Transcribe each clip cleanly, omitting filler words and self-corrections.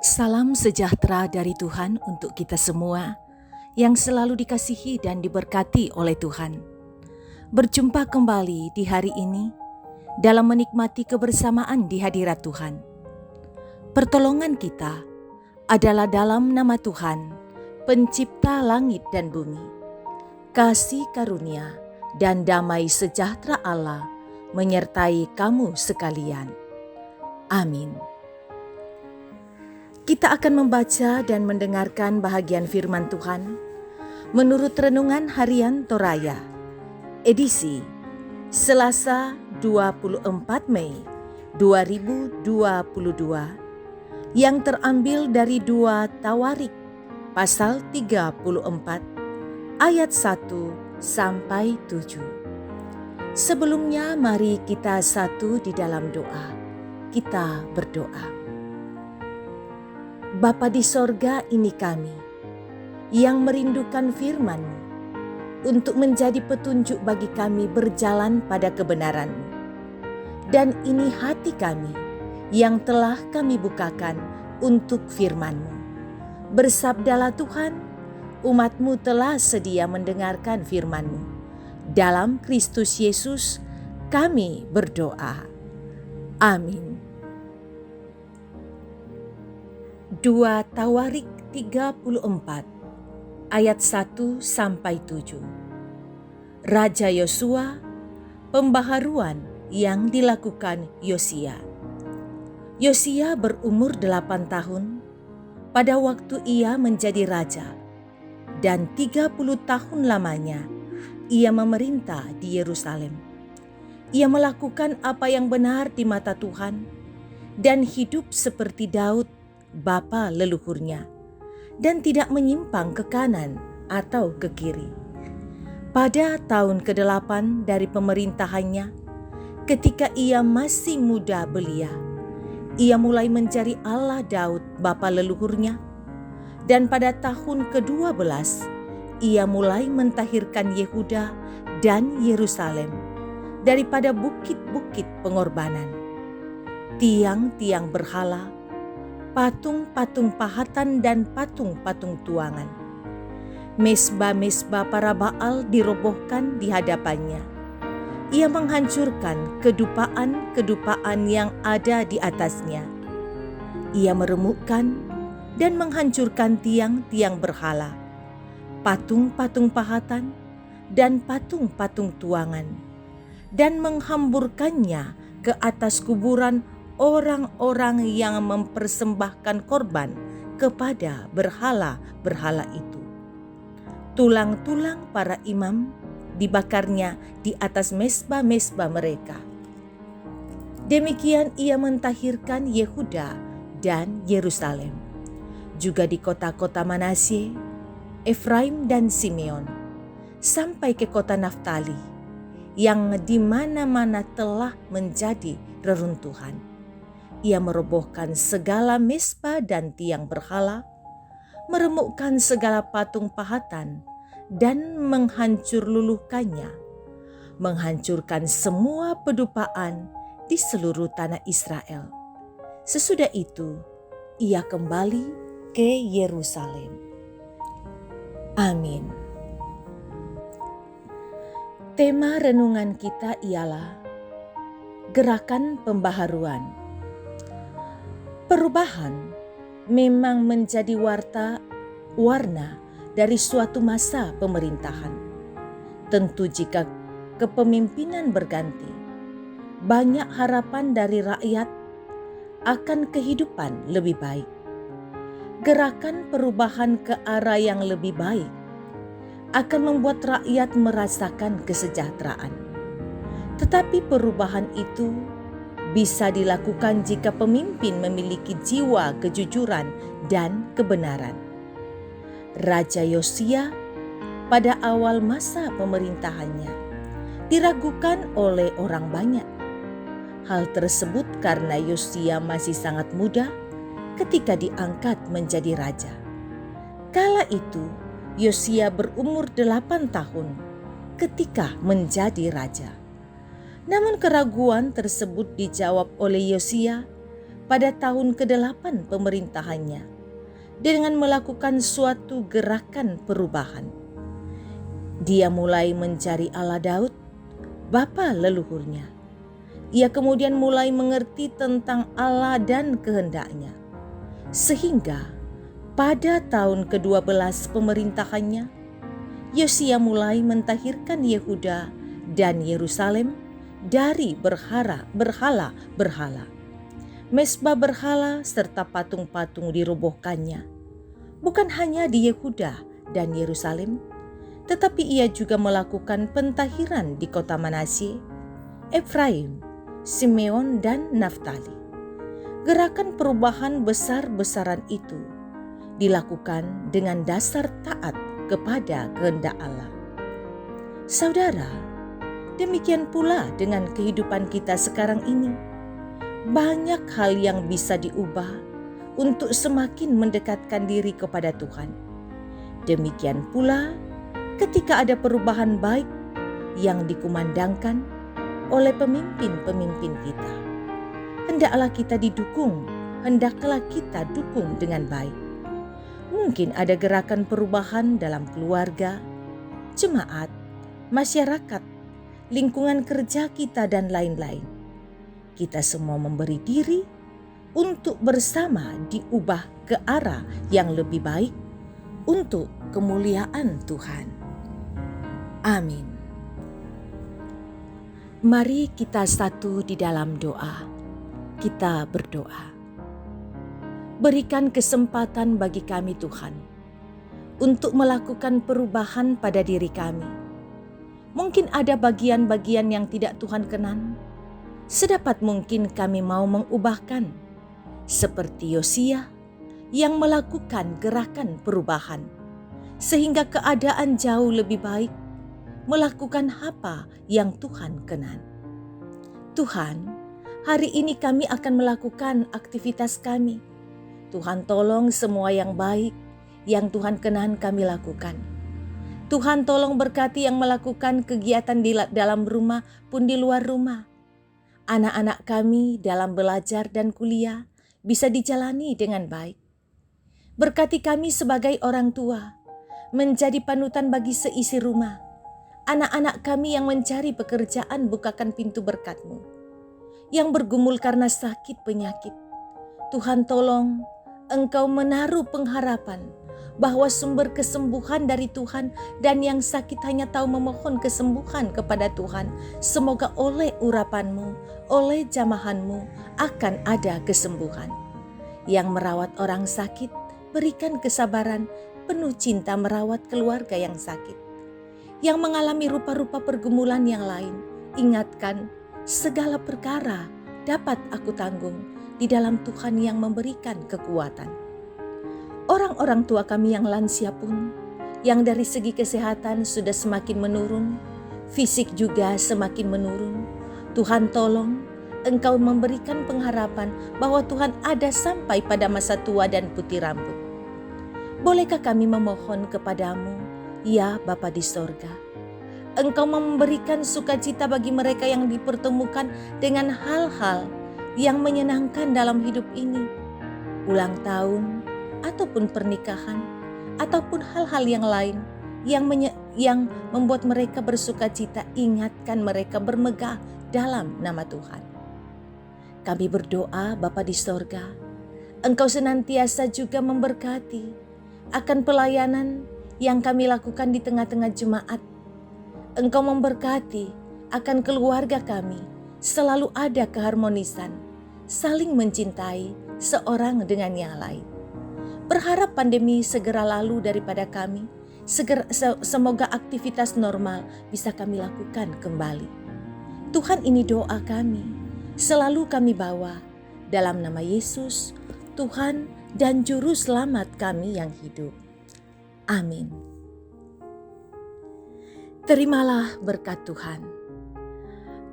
Salam sejahtera dari Tuhan untuk kita semua yang selalu dikasihi dan diberkati oleh Tuhan. Berjumpa kembali di hari ini dalam menikmati kebersamaan di hadirat Tuhan. Pertolongan kita adalah dalam nama Tuhan, Pencipta langit dan bumi. Kasih karunia dan damai sejahtera Allah menyertai kamu sekalian. Amin. Kita akan membaca dan mendengarkan bahagian firman Tuhan menurut Renungan Harian Toraya, edisi Selasa 24 Mei 2022 yang terambil dari 2 Tawarik pasal 34 ayat 1 sampai 7. Sebelumnya mari kita satu di dalam doa. Kita berdoa. Bapa di sorga, ini kami yang merindukan firman-Mu untuk menjadi petunjuk bagi kami berjalan pada kebenaran-Mu. Dan ini hati kami yang telah kami bukakan untuk firman-Mu. Bersabdalah Tuhan, umat-Mu telah sedia mendengarkan firman-Mu. Dalam Kristus Yesus kami berdoa. Amin. 2 Tawarik 34 ayat 1 sampai 7. Raja Yosua, pembaharuan yang dilakukan Yosia. Yosia berumur 8 tahun pada waktu ia menjadi raja, dan 30 tahun lamanya ia memerintah di Yerusalem. Ia melakukan apa yang benar di mata Tuhan dan hidup seperti Daud bapa leluhurnya, dan tidak menyimpang ke kanan atau ke kiri. Pada tahun ke-8 dari pemerintahannya, ketika ia masih muda belia, ia mulai mencari Allah Daud bapa leluhurnya, dan pada tahun ke-12 ia mulai mentahirkan Yehuda dan Yerusalem daripada bukit-bukit pengorbanan, tiang-tiang berhala, patung-patung pahatan dan patung-patung tuangan. Mesbah-mesbah para Baal dirobohkan di hadapannya. Ia menghancurkan kedupaan-kedupaan yang ada di atasnya. Ia meremukkan dan menghancurkan tiang-tiang berhala, patung-patung pahatan dan patung-patung tuangan, dan menghamburkannya ke atas kuburan orang-orang yang mempersembahkan korban kepada berhala-berhala itu. Tulang-tulang para imam dibakarnya di atas mesbah-mesbah mereka. Demikian ia mentahirkan Yehuda dan Yerusalem, juga di kota-kota Manasye, Efraim dan Simeon, sampai ke kota Naftali, yang di mana-mana telah menjadi reruntuhan. Ia merobohkan segala mesbah dan tiang berhala, meremukkan segala patung pahatan, dan menghancurluluhkannya, menghancurkan semua pedupaan di seluruh tanah Israel. Sesudah itu, ia kembali ke Yerusalem. Amin. Tema renungan kita ialah gerakan pembaharuan. Perubahan memang menjadi warna dari suatu masa pemerintahan. Tentu jika kepemimpinan berganti, banyak harapan dari rakyat akan kehidupan lebih baik. Gerakan perubahan ke arah yang lebih baik akan membuat rakyat merasakan kesejahteraan. Tetapi perubahan itu bisa dilakukan jika pemimpin memiliki jiwa kejujuran dan kebenaran. Raja Yosia pada awal masa pemerintahannya diragukan oleh orang banyak. Hal tersebut karena Yosia masih sangat muda ketika diangkat menjadi raja. Kala itu Yosia berumur 8 tahun ketika menjadi raja. Namun keraguan tersebut dijawab oleh Yosia pada tahun ke-8 pemerintahannya dengan melakukan suatu gerakan perubahan. Dia mulai mencari Allah Daud, bapa leluhurnya. Ia kemudian mulai mengerti tentang Allah dan kehendaknya. Sehingga pada tahun ke-12 pemerintahannya, Yosia mulai mentahirkan Yehuda dan Yerusalem dari berhala-berhala. Mesbah berhala serta patung-patung dirobohkannya. Bukan hanya di Yehuda dan Yerusalem, tetapi ia juga melakukan pentahiran di kota Manasye, Efraim, Simeon, dan Naftali. Gerakan perubahan besar-besaran itu dilakukan dengan dasar taat kepada kehendak Allah. Saudara, demikian pula dengan kehidupan kita sekarang ini. Banyak hal yang bisa diubah untuk semakin mendekatkan diri kepada Tuhan. Demikian pula ketika ada perubahan baik yang dikumandangkan oleh pemimpin-pemimpin kita. Hendaklah kita dukung dengan baik. Mungkin ada gerakan perubahan dalam keluarga, jemaat, masyarakat, lingkungan kerja kita, dan lain-lain. Kita semua memberi diri untuk bersama diubah ke arah yang lebih baik untuk kemuliaan Tuhan. Amin. Mari kita satu di dalam doa. Kita berdoa. Berikan kesempatan bagi kami Tuhan untuk melakukan perubahan pada diri kami. Mungkin ada bagian-bagian yang tidak Tuhan kenan. Sedapat mungkin kami mau mengubahkan. Seperti Yosia yang melakukan gerakan perubahan. Sehingga keadaan jauh lebih baik. Melakukan apa yang Tuhan kenan. Tuhan, hari ini kami akan melakukan aktivitas kami. Tuhan tolong semua yang baik yang Tuhan kenan kami lakukan. Tuhan tolong berkati yang melakukan kegiatan di dalam rumah pun di luar rumah. Anak-anak kami dalam belajar dan kuliah bisa dijalani dengan baik. Berkati kami sebagai orang tua, menjadi panutan bagi seisi rumah. Anak-anak kami yang mencari pekerjaan, bukakan pintu berkat-Mu. Yang bergumul karena sakit penyakit, Tuhan tolong Engkau menaruh pengharapan bahwa sumber kesembuhan dari Tuhan, dan yang sakit hanya tahu memohon kesembuhan kepada Tuhan. Semoga oleh urapan-Mu, oleh jamahan-Mu akan ada kesembuhan. Yang merawat orang sakit, berikan kesabaran, penuh cinta merawat keluarga yang sakit. Yang mengalami rupa-rupa pergumulan yang lain, ingatkan segala perkara dapat aku tanggung di dalam Tuhan yang memberikan kekuatan. Orang-orang tua kami yang lansia pun, yang dari segi kesehatan sudah semakin menurun, fisik juga semakin menurun. Tuhan tolong Engkau memberikan pengharapan bahwa Tuhan ada sampai pada masa tua dan putih rambut. Bolehkah kami memohon kepadamu, ya Bapa di sorga, Engkau memberikan sukacita bagi mereka yang dipertemukan dengan hal-hal yang menyenangkan dalam hidup ini. Ulang tahun, ataupun pernikahan, ataupun hal-hal yang lain yang membuat mereka bersukacita. Ingatkan mereka bermegah dalam nama Tuhan. Kami berdoa Bapa di sorga, Engkau senantiasa juga memberkati akan pelayanan yang kami lakukan di tengah-tengah jemaat. Engkau memberkati akan keluarga kami, selalu ada keharmonisan, saling mencintai seorang dengan yang lain. Berharap pandemi segera lalu daripada kami, semoga aktivitas normal bisa kami lakukan kembali. Tuhan, ini doa kami, selalu kami bawa dalam nama Yesus, Tuhan dan Juru Selamat kami yang hidup. Amin. Terimalah berkat Tuhan.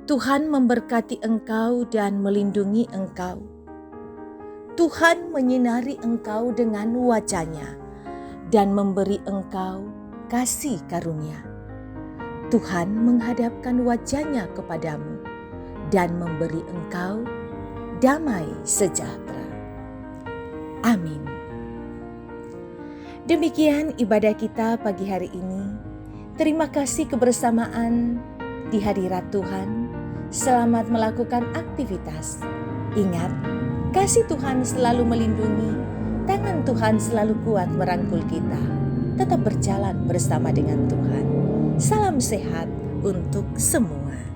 Tuhan memberkati engkau dan melindungi engkau. Tuhan menyinari engkau dengan wajah-Nya dan memberi engkau kasih karunia. Tuhan menghadapkan wajah-Nya kepadamu dan memberi engkau damai sejahtera. Amin. Demikian ibadah kita pagi hari ini. Terima kasih kebersamaan di hadirat Tuhan. Selamat melakukan aktivitas. Ingat, kasih Tuhan selalu melindungi. Tangan Tuhan selalu kuat merangkul kita. Tetap berjalan bersama dengan Tuhan. Salam sehat untuk semua.